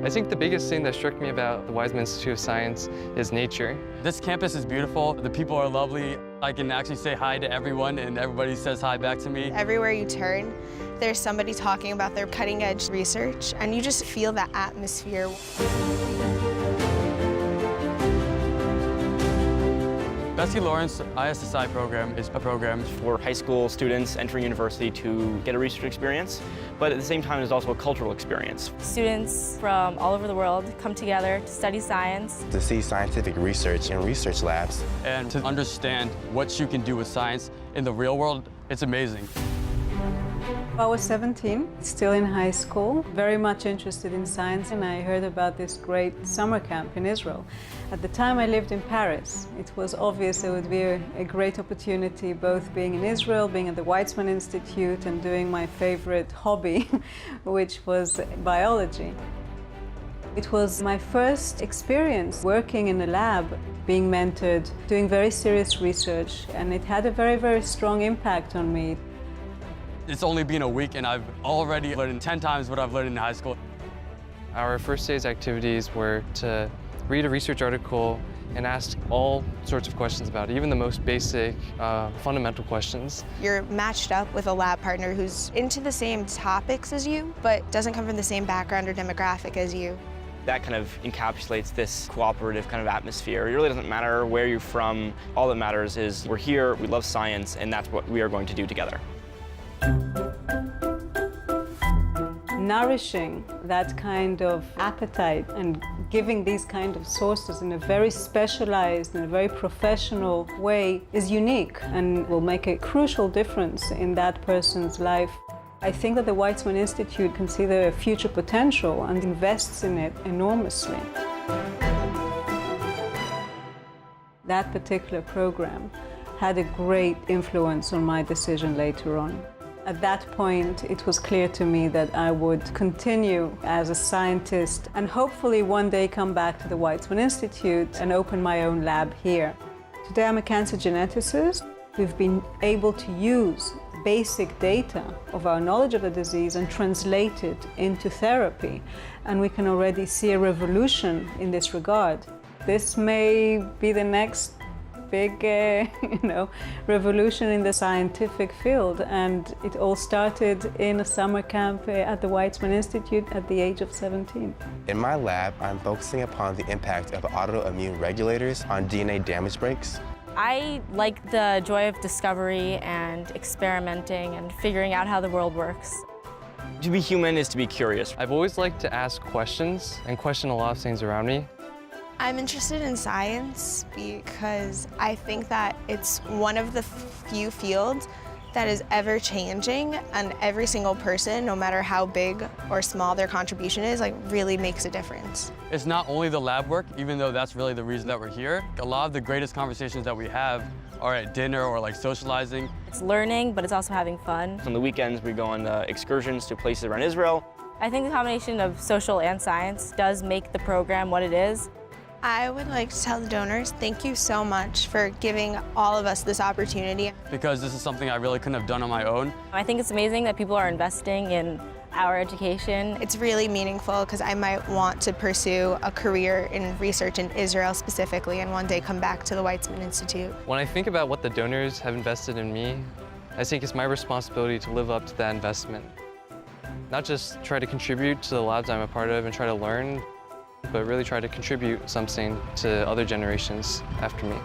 I think the biggest thing that struck me about the Weizmann Institute of Science is nature. This campus is beautiful. The people are lovely. I can actually say hi to everyone, and everybody says hi back to me. Everywhere you turn, there's somebody talking about their cutting-edge research, and you just feel that atmosphere. Bessie Lawrence ISSI program is a program for high school students entering university to get a research experience, but at the same time, it's also a cultural experience. Students from all over the world come together to study science. To see scientific research in research labs. And to understand what you can do with science in the real world, it's amazing. I was 17, still in high school, very much interested in science, and I heard about this great summer camp in Israel. At the time I lived in Paris. It was obvious there would be a great opportunity, both being in Israel, being at the Weizmann Institute, and doing my favorite hobby, which was biology. It was my first experience working in a lab, being mentored, doing very serious research, and it had a very, very strong impact on me. It's only been a week, and I've already learned 10 times what I've learned in high school. Our first day's activities were to read a research article and ask all sorts of questions about it, even the most basic, fundamental questions. You're matched up with a lab partner who's into the same topics as you, but doesn't come from the same background or demographic as you. That kind of encapsulates this cooperative kind of atmosphere. It really doesn't matter where you're from. All that matters is we're here, we love science, and that's what we are going to do together. Nourishing that kind of appetite and giving these kind of sources in a very specialized and a very professional way is unique and will make a crucial difference in that person's life. I think that the Weizmann Institute can see the future potential and invests in it enormously. That particular program had a great influence on my decision later on. At that point, it was clear to me that I would continue as a scientist and hopefully one day come back to the Weizmann Institute and open my own lab here. Today I'm a cancer geneticist. We've been able to use basic data of our knowledge of the disease and translate it into therapy. And we can already see a revolution in this regard. This may be the next big revolution in the scientific field, and it all started in a summer camp at the Weizmann Institute at the age of 17. In my lab, I'm focusing upon the impact of autoimmune regulators on DNA damage breaks. I like the joy of discovery and experimenting and figuring out how the world works. To be human is to be curious. I've always liked to ask questions and question a lot of things around me. I'm interested in science because I think that it's one of the few fields that is ever changing, and every single person, no matter how big or small their contribution is, really makes a difference. It's not only the lab work, even though that's really the reason that we're here. A lot of the greatest conversations that we have are at dinner or socializing. It's learning, but it's also having fun. On the weekends, we go on excursions to places around Israel. I think the combination of social and science does make the program what it is. I would like to tell the donors, thank you so much for giving all of us this opportunity. Because this is something I really couldn't have done on my own. I think it's amazing that people are investing in our education. It's really meaningful because I might want to pursue a career in research in Israel specifically and one day come back to the Weizmann Institute. When I think about what the donors have invested in me, I think it's my responsibility to live up to that investment. Not just try to contribute to the labs I'm a part of and try to learn, but really try to contribute something to other generations after me.